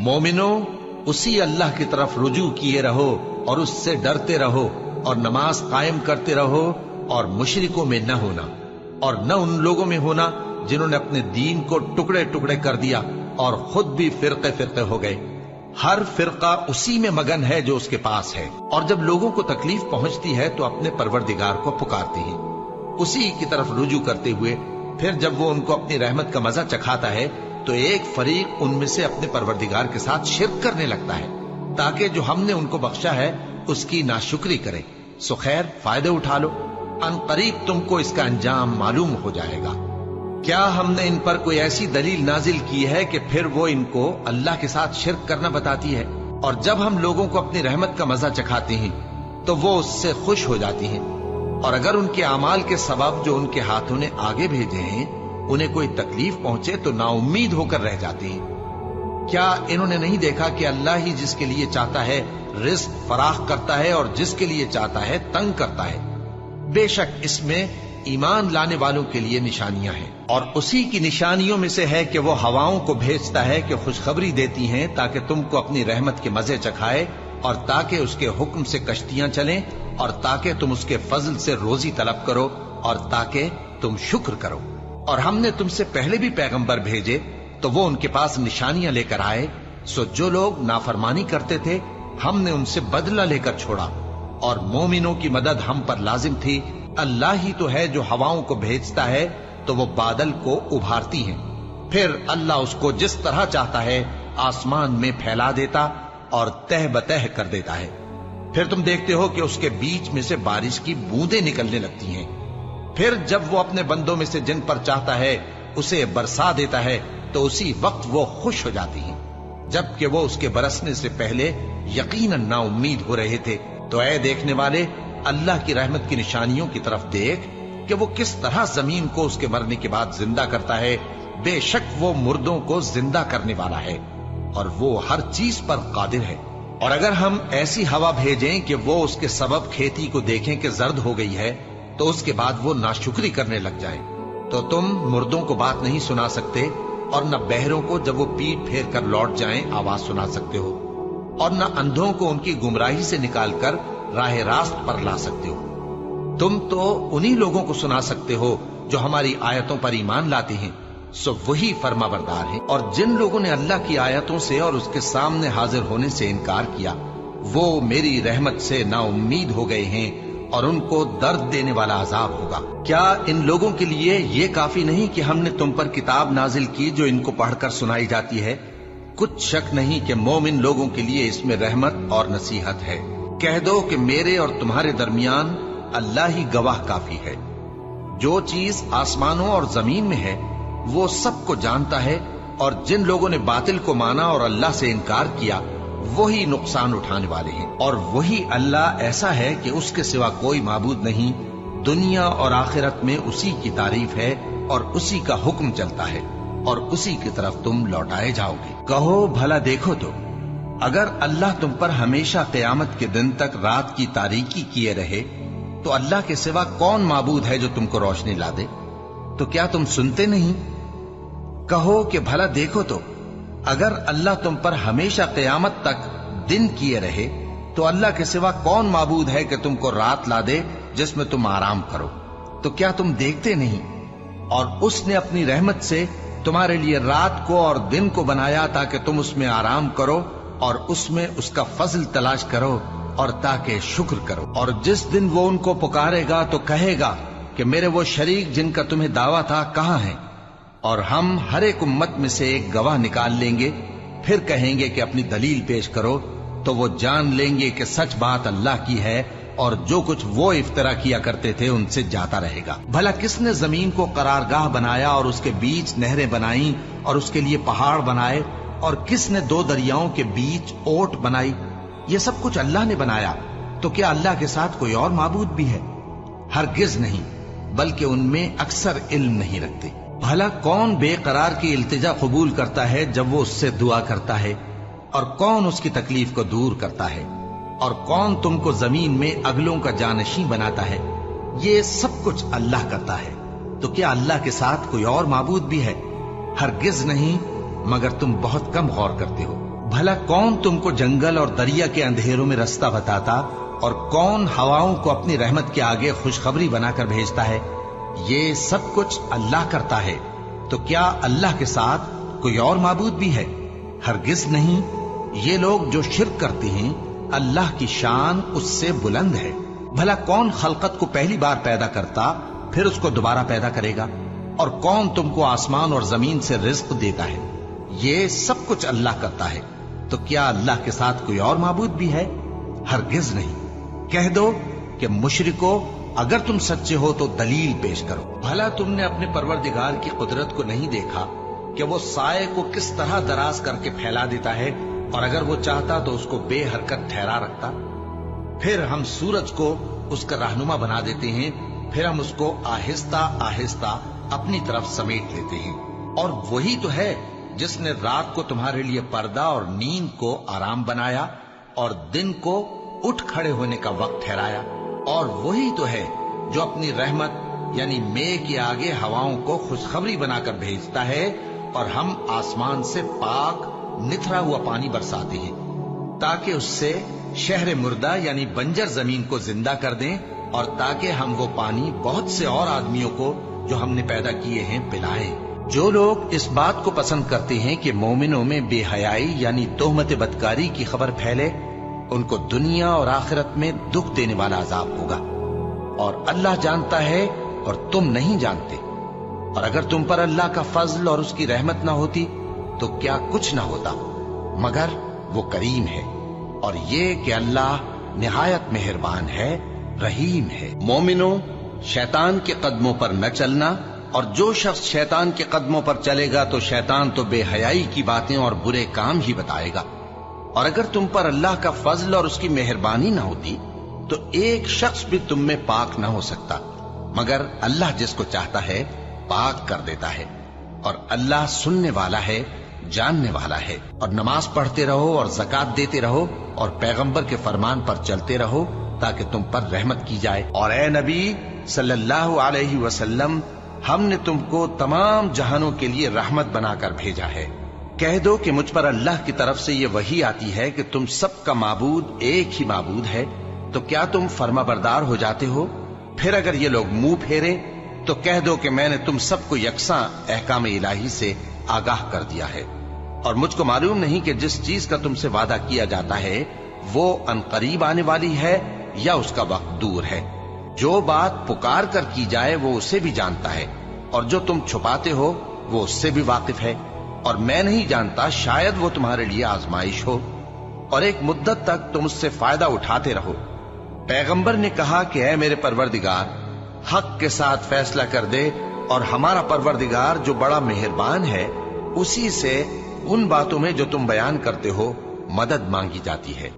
मोमिनो, उसी अल्लाह की तरफ रुजू किए रहो और उससे डरते रहो और नमाज कायम करते रहो और मुशरिकों में न होना और न उन लोगों में होना जिन्होंने अपने दीन को टुकड़े टुकड़े कर दिया और खुद भी फिरके फिरके हो गए। हर फिरका उसी में मगन है जो उसके पास है, और जब लोगों को तकलीफ पहुंचती है तो अपने परवरदिगार को पुकारते हैं, उसी की तरफ रुजू करते हुए। फिर जब वो उनको अपनी रहमत का मजा चखाता है तो एक फरीक उनमें से अपने परवरदिगार के साथ शिर्क करने लगता है ताकि जो हमने उनको बख्शा है उसकी नाशुक्री करे। सो खैर, फायदे उठा लो, अनकरीब तुमको इसका अंजाम मालूम हो जाएगा। क्या हमने इन पर कोई ऐसी दलील नाजिल की है कि फिर वो इनको अल्लाह के साथ शिर्क करना बताती है? और जब हम लोगों को अपनी रहमत का मजा चखाते हैं तो वो उससे खुश हो जाती हैं, और अगर उनके अमाल के सबब जो उनके हाथों ने आगे भेजे हैं उन्हें कोई तकलीफ पहुंचे तो नाउम्मीद होकर रह जाती हैं। क्या इन्होंने नहीं देखा कि अल्लाह ही जिसके लिए चाहता है रिज्क फराख करता है और जिसके लिए चाहता है तंग करता है? बेशक इसमें ईमान लाने वालों के लिए निशानियां हैं, और उसी की निशानियों में से है कि वो हवाओं को भेजता है कि खुशखबरी देती हैं ताकि तुमको अपनी रहमत के मजे चखाए, और ताकि उसके हुक्म से कश्तियां चलें, और ताकि तुम उसके फजल से रोजी तलब करो, और ताकि तुम शुक्र करो। और हमने तुमसे पहले भी पैगंबर भेजे तो वो उनके पास निशानियां लेकर आए। सो जो लोग नाफरमानी करते थे हमने उनसे बदला लेकर छोड़ा, और मोमिनों की मदद हम पर लाजिम थी। अल्लाह ही तो है जो हवाओं को भेजता है तो वो बादल को उभारती हैं, फिर अल्लाह उसको जिस तरह चाहता है आसमान में फैला देता और तह बतह कर देता है। फिर तुम देखते हो कि उसके बीच में से बारिश की बूंदें निकलने लगती हैं। फिर जब वो अपने बंदों में से जिन पर चाहता है उसे बरसा देता है तो उसी वक्त वो खुश हो जाती हैं, जबकि वो उसके बरसने से पहले यकीनन नाउम्मीद हो रहे थे। तो ऐ देखने वाले, अल्लाह की रहमत की निशानियों की तरफ देख कि वो किस तरह जमीन को उसके मरने के बाद जिंदा करता है। बेशक वो मुर्दों को जिंदा करने वाला है और वो हर चीज पर कादिर है। और अगर हम ऐसी हवा भेजें कि वो उसके सबब खेती को देखें कि जर्द हो गई है तो उसके बाद वो नाशुक्री करने लग जाए, तो तुम मुर्दों को बात नहीं सुना सकते, और न बहरों को जब वो पीठ फेर कर लौट जाएं आवाज सुना सकते हो, और न अंधों को उनकी गुमराही से निकालकर राह रास्त पर ला सकते हो। तुम तो उन्हीं लोगों को सुना सकते हो जो हमारी आयतों पर ईमान लाते हैं, सो वही फरमाबरदार हैं। और जिन लोगों ने अल्लाह की आयतों से और उसके सामने हाजिर होने से इनकार किया वो मेरी रहमत से नाउम्मीद हो गए हैं और उनको दर्द देने वाला अजाब होगा। क्या इन लोगों के लिए ये काफी नहीं कि हमने तुम पर किताब नाजिल की जो इनको पढ़कर सुनाई जाती है? कुछ शक नहीं कि मोमिन लोगों के लिए इसमें रहमत और नसीहत है। कह दो कि मेरे और तुम्हारे दरमियान अल्लाह ही गवाह काफी है। जो चीज आसमानों और जमीन में है वो सबको जानता है, और जिन लोगों ने बातिल को माना और अल्लाह से इनकार किया वही नुकसान उठाने वाले हैं। और वही अल्लाह ऐसा है कि उसके सिवा कोई माबूद नहीं। दुनिया और आखिरत में उसी की तारीफ है और उसी का हुक्म चलता है, और उसी की तरफ तुम लौटाए जाओगे। कहो भला देखो तो, अगर अल्लाह तुम पर हमेशा क़यामत के दिन तक रात की तारीकी किए रहे तो अल्लाह के सिवा कौन माबूद है जो तुमको रोशनी ला दे? तो क्या तुम सुनते नहीं? कहो कि भला देखो तो, अगर अल्लाह तुम पर हमेशा क़यामत तक दिन किए रहे तो अल्लाह के सिवा कौन माबूद है कि तुमको रात ला दे जिसमें तुम आराम करो? तो क्या तुम देखते नहीं? और उसने अपनी रहमत से तुम्हारे लिए रात को और दिन को बनाया ताकि तुम उसमें आराम करो और उसमें उसका फजल तलाश करो और ताकि शुक्र करो। और जिस दिन वो उनको पुकारेगा तो कहेगा कि मेरे वो शरीक जिनका तुम्हें दावा था कहाँ हैं? और हम हर एक उम्मत में से एक गवाह निकाल लेंगे, फिर कहेंगे कि अपनी दलील पेश करो, तो वो जान लेंगे कि सच बात अल्लाह की है और जो कुछ वो इफ्तरा किया करते थे उनसे जाता रहेगा। भला किसने जमीन को करारगाह बनाया और उसके बीच नहरें बनाई और उसके लिए पहाड़ बनाए, और किसने दो दरियाओं के बीच ओट बनाई? ये सब कुछ अल्लाह ने बनाया। तो क्या अल्लाह के साथ कोई और माबूद भी है? हरगिज नहीं, बल्कि उनमें अक्सर इल्म नहीं रखते। भला कौन बेकरार की इल्तिजा कबूल करता है जब वो उससे दुआ करता है, और कौन उसकी तकलीफ को दूर करता है, और कौन तुमको जमीन में अगलों का जानशी बनाता है? ये सब कुछ अल्लाह करता है। तो क्या अल्लाह के साथ कोई और माबूद भी है? हरगिज नहीं, मगर तुम बहुत कम गौर करते हो। بھلا کون تم کو جنگل اور دریا کے اندھیروں میں راستہ بتاتا اور کون ہواؤں کو اپنی رحمت کے آگے خوشخبری بنا کر بھیجتا ہے؟ یہ سب کچھ اللہ کرتا ہے، تو کیا اللہ کے ساتھ کوئی اور معبود بھی ہے؟ ہرگز نہیں۔ یہ لوگ جو شرک کرتے ہیں اللہ کی شان اس سے بلند ہے۔ بھلا کون خلقت کو پہلی بار پیدا کرتا پھر اس کو دوبارہ پیدا کرے گا؟ اور کون تم کو آسمان اور زمین سے رزق دیتا ہے؟ یہ سب کچھ اللہ کرتا ہے، تو کیا اللہ کے ساتھ کوئی اور معبود بھی ہے؟ ہرگز نہیں۔ کہہ دو کہ مشرکو، اگر تم سچے ہو تو دلیل پیش کرو۔ بھلا تم نے اپنے پروردگار کی قدرت کو نہیں دیکھا کہ وہ سائے کو کس طرح دراز کر کے پھیلا دیتا ہے، اور اگر وہ چاہتا تو اس کو بے حرکت ٹھہرا رکھتا؟ پھر ہم سورج کو اس کا رہنما بنا دیتے ہیں، پھر ہم اس کو آہستہ آہستہ اپنی طرف سمیٹ لیتے ہیں۔ اور وہی تو ہے جس نے رات کو تمہارے لیے پردہ اور نیند کو آرام بنایا اور دن کو اٹھ کھڑے ہونے کا وقت ٹھہرایا۔ اور وہی تو ہے جو اپنی رحمت یعنی مے کے آگے ہواؤں کو خوشخبری بنا کر بھیجتا ہے، اور ہم آسمان سے پاک نتھرا ہوا پانی برساتے ہیں تاکہ اس سے شہر مردہ یعنی بنجر زمین کو زندہ کر دیں، اور تاکہ ہم وہ پانی بہت سے اور آدمیوں کو جو ہم نے پیدا کیے ہیں پلائیں۔ جو لوگ اس بات کو پسند کرتے ہیں کہ مومنوں میں بے حیائی یعنی تہمت بدکاری کی خبر پھیلے، ان کو دنیا اور آخرت میں دکھ دینے والا عذاب ہوگا، اور اللہ جانتا ہے اور تم نہیں جانتے۔ اور اگر تم پر اللہ کا فضل اور اس کی رحمت نہ ہوتی تو کیا کچھ نہ ہوتا، مگر وہ کریم ہے، اور یہ کہ اللہ نہایت مہربان ہے، رحیم ہے۔ مومنوں، شیطان کے قدموں پر نہ چلنا، اور جو شخص شیطان کے قدموں پر چلے گا تو شیطان تو بے حیائی کی باتیں اور برے کام ہی بتائے گا۔ اور اگر تم پر اللہ کا فضل اور اس کی مہربانی نہ ہوتی تو ایک شخص بھی تم میں پاک نہ ہو سکتا، مگر اللہ جس کو چاہتا ہے پاک کر دیتا ہے، اور اللہ سننے والا ہے، جاننے والا ہے۔ اور نماز پڑھتے رہو اور زکات دیتے رہو اور پیغمبر کے فرمان پر چلتے رہو تاکہ تم پر رحمت کی جائے۔ اور اے نبی صلی اللہ علیہ وسلم، ہم نے تم کو تمام جہانوں کے لیے رحمت بنا کر بھیجا ہے۔ کہہ دو کہ مجھ پر اللہ کی طرف سے یہ وحی آتی ہے کہ تم سب کا معبود ایک ہی معبود ہے، تو کیا تم فرما بردار ہو جاتے ہو؟ پھر اگر یہ لوگ منہ پھیرے تو کہہ دو کہ میں نے تم سب کو یکساں احکام الہی سے آگاہ کر دیا ہے، اور مجھ کو معلوم نہیں کہ جس چیز کا تم سے وعدہ کیا جاتا ہے وہ ان قریب آنے والی ہے یا اس کا وقت دور ہے۔ جو بات پکار کر کی جائے وہ اسے بھی جانتا ہے، اور جو تم چھپاتے ہو وہ اس سے بھی واقف ہے، اور میں نہیں جانتا، شاید وہ تمہارے لیے آزمائش ہو، اور ایک مدت تک تم اس سے فائدہ اٹھاتے رہو۔ پیغمبر نے کہا کہ اے میرے پروردگار، حق کے ساتھ فیصلہ کر دے، اور ہمارا پروردگار جو بڑا مہربان ہے اسی سے ان باتوں میں جو تم بیان کرتے ہو مدد مانگی جاتی ہے۔